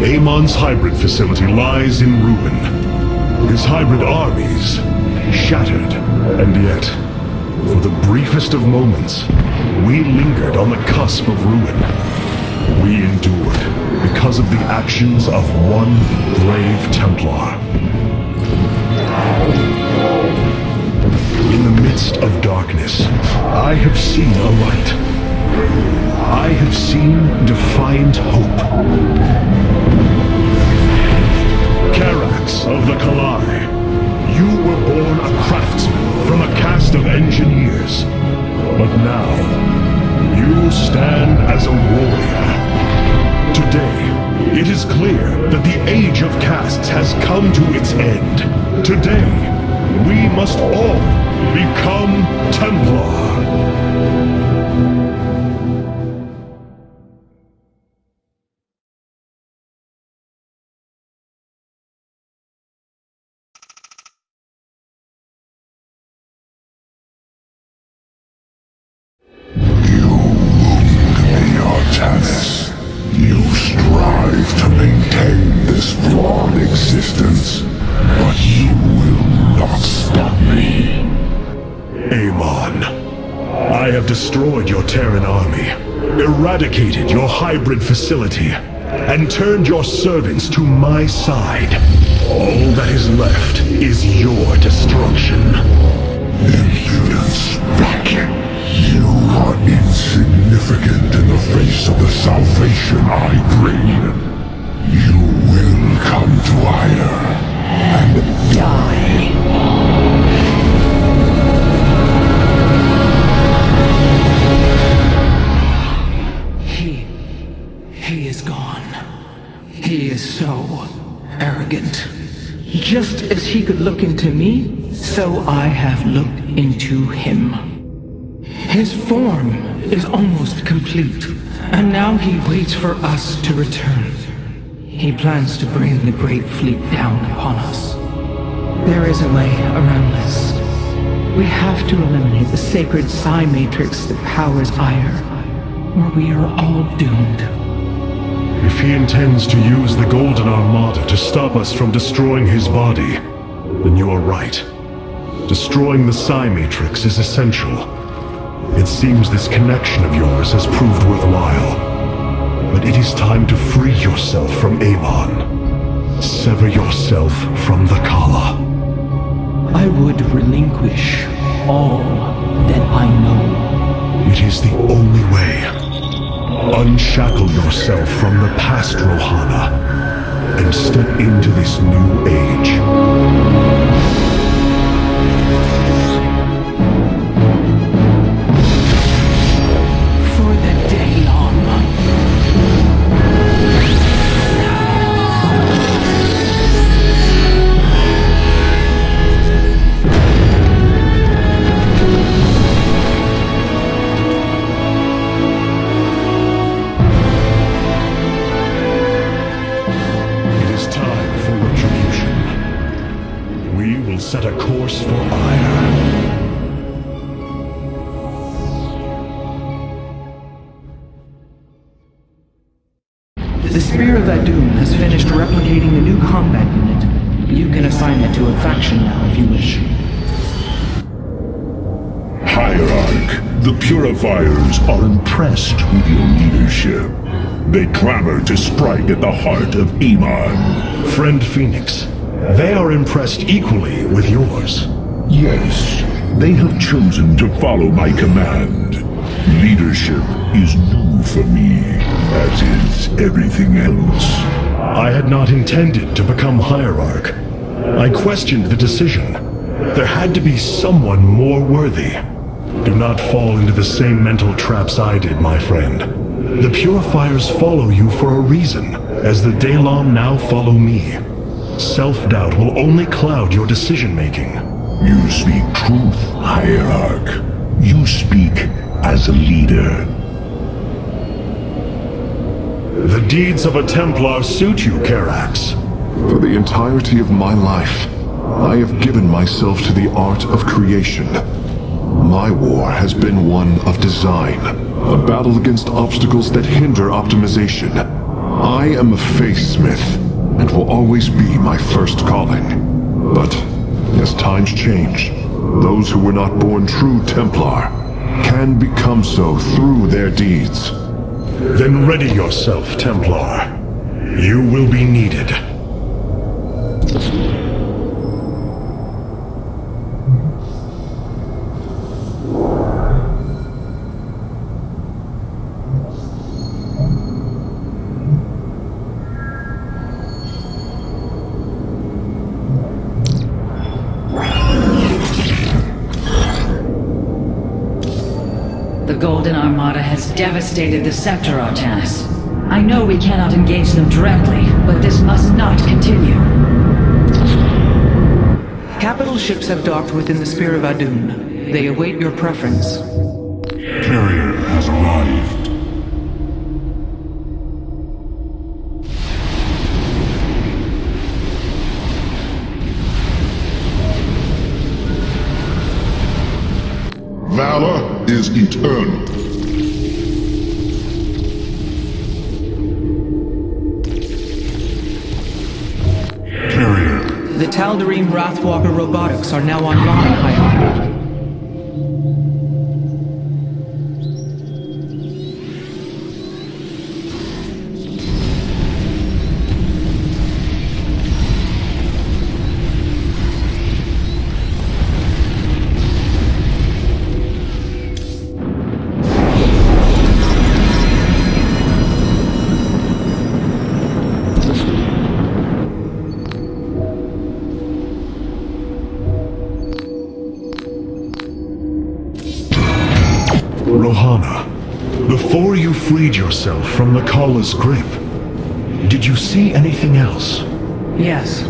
Amon's hybrid facility lies in ruin. His hybrid armies shattered, and yet, for the briefest of moments, we lingered on the cusp of ruin. We endured because of the actions of one brave Templar. In the midst of darkness, I have seen a light. I have seen defiant hope. Karax of the Kalai, you were born a craftsman from a caste of engineers. But now, you stand as a warrior. Today, it is clear that the age of castes has come to its end. Today, we must all become Templar. You strive to maintain this flawed existence, but you will not stop me. Amon, I have destroyed your Terran army, eradicated your hybrid facility, and turned your servants to my side. All that is left is your destruction. Impudence, vacuum. You are insignificant in the face of the salvation I bring. You will come to Ire and die. He is gone. He is so arrogant. Just as he could look into me, so I have looked into him. His form is almost complete, and now he waits for us to return. He plans to bring the Great Fleet down upon us. There is a way around this. We have to eliminate the sacred psi matrix that powers Ire, or we are all doomed. If he intends to use the Golden Armada to stop us from destroying his body, then you are right. Destroying the psi matrix is essential. It seems this connection of yours has proved worthwhile. But it is time to free yourself from Amon. Sever yourself from the Kala. I would relinquish all that I know. It is the only way. Unshackle yourself from the past, Rohana, and step into this new age. Set a course for Ire. The Spear of Adun has finished replicating the new combat unit. You can assign it to a faction now if you wish. Hierarch, the Purifiers are impressed with your leadership. They clamor to strike at the heart of Amon. Friend Phoenix, they are impressed equally with yours. Yes, they have chosen to follow my command. Leadership is new for me, as is everything else. I had not intended to become Hierarch. I questioned the decision. There had to be someone more worthy. Do not fall into the same mental traps I did, my friend. The Purifiers follow you for a reason, as the Daylon now follow me. Self-doubt will only cloud your decision-making. You speak truth, Hierarch. You speak as a leader. The deeds of a Templar suit you, Karax. For the entirety of my life, I have given myself to the art of creation. My war has been one of design, a battle against obstacles that hinder optimization. I am a face smith, and will always be my first calling. But, as times change, those who were not born true Templar can become so through their deeds. Then ready yourself, Templar. You will be needed. The Golden Armada has devastated the sector, Artanis. I know we cannot engage them directly, but this must not continue. Capital ships have docked within the Spear of Adun. They await your preference. Carrier has arrived. Valor is eternal. Carrier. The Tal'Darim Wrathwalker robotics are now online, High. Rohana, before you freed yourself from the Kala's grip, did you see anything else? Yes,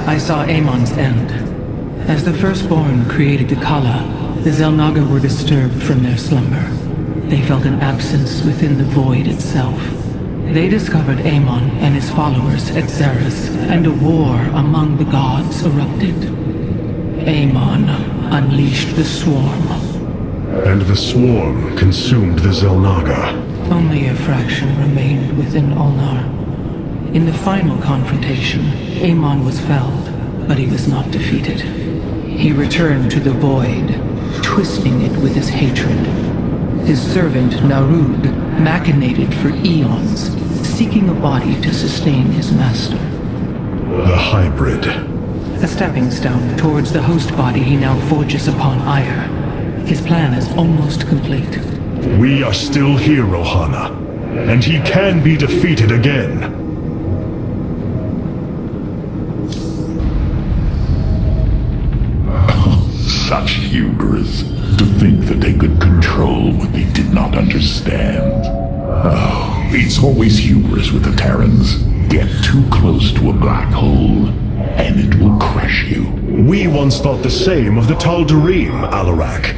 I saw Amon's end. As the Firstborn created the Kala, the Xel'Naga were disturbed from their slumber. They felt an absence within the void itself. They discovered Amon and his followers at Xeris, and a war among the gods erupted. Amon unleashed the Swarm. And the Swarm consumed the Xel'Naga. Only a fraction remained within Ulnar. In the final confrontation, Amon was felled, but he was not defeated. He returned to the void, twisting it with his hatred. His servant, Narud, machinated for eons, seeking a body to sustain his master. The hybrid. A stepping stone towards the host body he now forges upon Ire. His plan is almost complete. We are still here, Rohana, and he can be defeated again. Such hubris, to think that they could control what they did not understand. Oh, it's always hubris with the Terrans. Get too close to a black hole, and it will crush you. We once thought the same of the Tal'Darim, Alarak.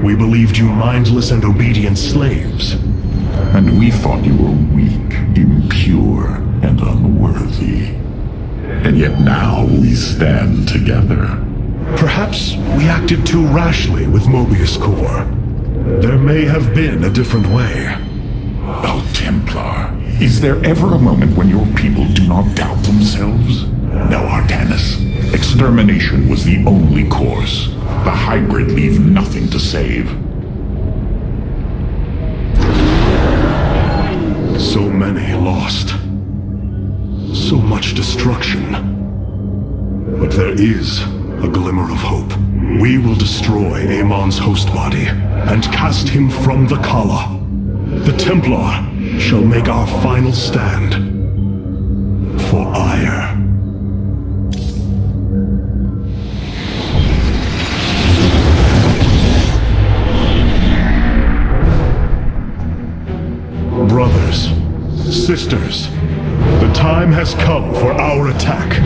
We believed you mindless and obedient slaves. And we thought you were weak, impure, and unworthy. And yet now we stand together. Perhaps we acted too rashly with Mobius Core. There may have been a different way. Oh, Templar, is there ever a moment when your people do not doubt themselves? No, Artanis. Extermination was the only course. The hybrid leave nothing to save. So many lost. So much destruction. But there is a glimmer of hope. We will destroy Amon's host body and cast him from the Kala. The Templar shall make our final stand for Ire. Brothers, sisters, the time has come for our attack.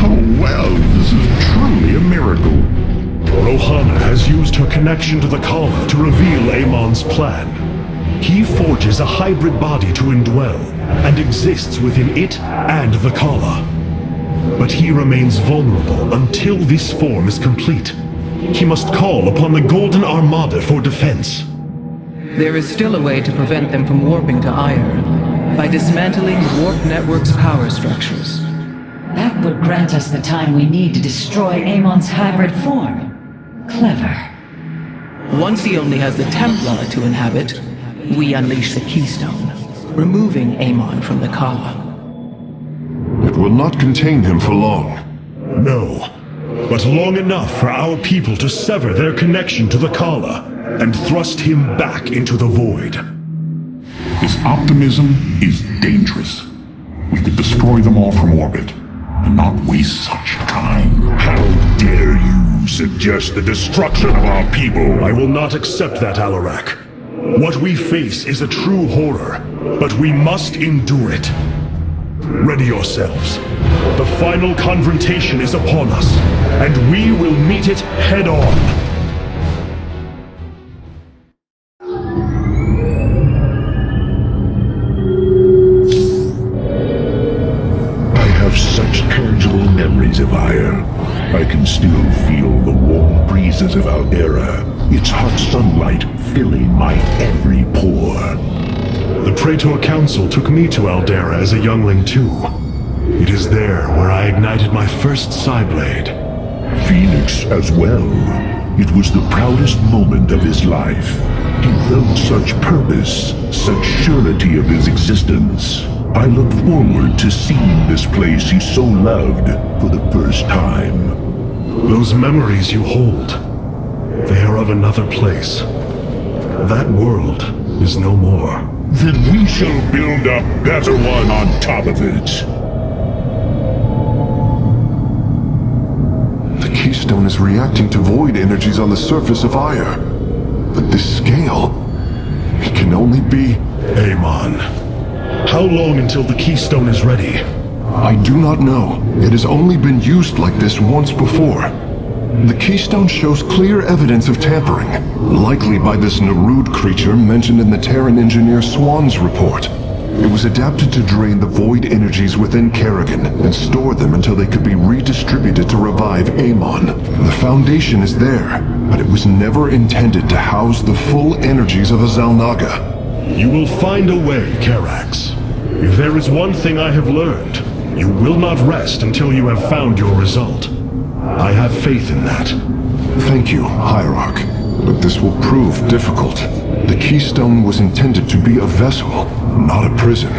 Oh, well, this is truly a miracle. Rohana has used her connection to the Kala to reveal Amon's plan. He forges a hybrid body to indwell, and exists within it and the Kala. But he remains vulnerable until this form is complete. He must call upon the Golden Armada for defense. There is still a way to prevent them from warping to Ire. by dismantling the warp network's power structures. That would grant us the time we need to destroy Amon's hybrid form. Clever. Once he only has the Templar to inhabit, we unleash the Keystone, removing Amon from the Kala. It will not contain him for long. No, but long enough for our people to sever their connection to the Kala and thrust him back into the void. His optimism is dangerous. We could destroy them all from orbit, and not waste such time. How dare you suggest the destruction of our people? I will not accept that, Alarak. What we face is a true horror, but we must endure it. Ready yourselves. The final confrontation is upon us, and we will meet it head-on. Such tangible memories of Ire. I can still feel the warm breezes of Aldera, its hot sunlight filling my every pore. The Praetor Council took me to Aldera as a youngling too. It is there where I ignited my first Psyblade. Phoenix as well. It was the proudest moment of his life. He felt such purpose, such surety of his existence. I look forward to seeing this place he so loved for the first time. Those memories you hold, they are of another place. That world is no more. Then we shall build a better one on top of it. The Keystone is reacting to void energies on the surface of Ire. But this scale, it can only be... Amon. How long until the Keystone is ready? I do not know. It has only been used like this once before. The Keystone shows clear evidence of tampering, likely by this Narud creature mentioned in the Terran engineer Swan's report. It was adapted to drain the void energies within Kerrigan and store them until they could be redistributed to revive Amon. The foundation is there, but it was never intended to house the full energies of a Xalnaga. You will find a way, Karax. If there is one thing I have learned, you will not rest until you have found your result. I have faith in that. Thank you, Hierarch. But this will prove difficult. The Keystone was intended to be a vessel, not a prison.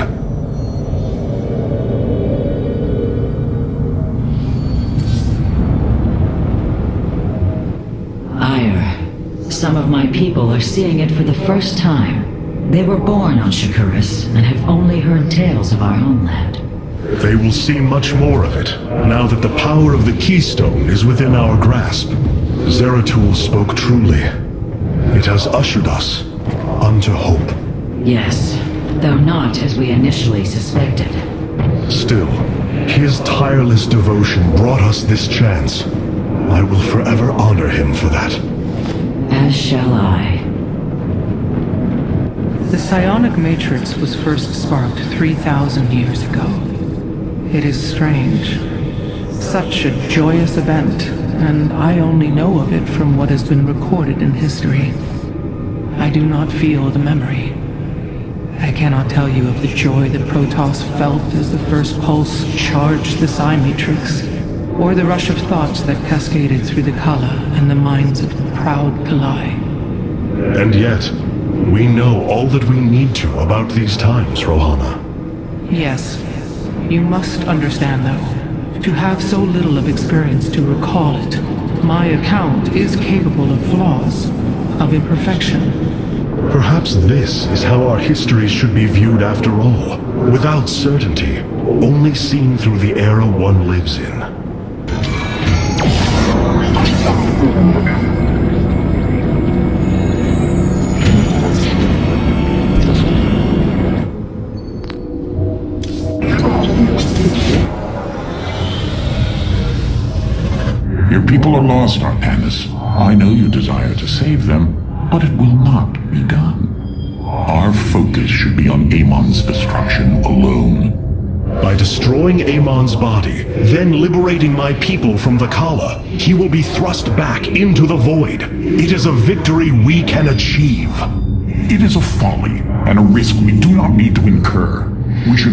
Ire. Some of my people are seeing it for the first time. They were born on Shakuras and have only heard tales of our homeland. They will see much more of it, now that the power of the Keystone is within our grasp. Zeratul spoke truly. It has ushered us unto hope. Yes, though not as we initially suspected. Still, his tireless devotion brought us this chance. I will forever honor him for that. As shall I. The psionic matrix was first sparked 3,000 years ago. It is strange. Such a joyous event, and I only know of it from what has been recorded in history. I do not feel the memory. I cannot tell you of the joy that Protoss felt as the first pulse charged the psi matrix, or the rush of thoughts that cascaded through the Kala and the minds of the proud Kalai. And yet, we know all that we need to about these times, Rohana. Yes. You must understand, though, to have so little of experience to recall it, my account is capable of flaws, of imperfection. Perhaps this is how our histories should be viewed after all, without certainty, only seen through the era one lives in. Your people are lost, Artanis. I know you desire to save them, but it will not be done. Our focus should be on Amon's destruction alone. By destroying Amon's body, then liberating my people from the Kala, he will be thrust back into the void. It is a victory we can achieve. It is a folly and a risk we do not need to incur.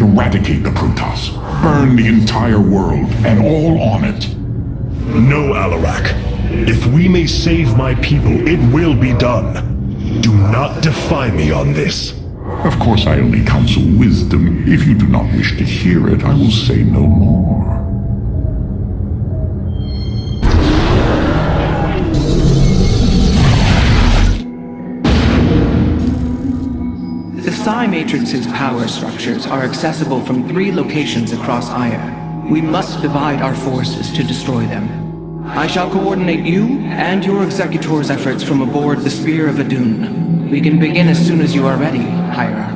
eradicate the Protoss. Burn the entire world, and all on it. No, Alarak. If we may save my people, it will be done. Do not defy me on this. Of course, I only counsel wisdom. If you do not wish to hear it, I will say no more. The Psi Matrix's power structures are accessible from 3 locations across Aya. We must divide our forces to destroy them. I shall coordinate you and your Executor's efforts from aboard the Spear of Adun. We can begin as soon as you are ready, Hierarch.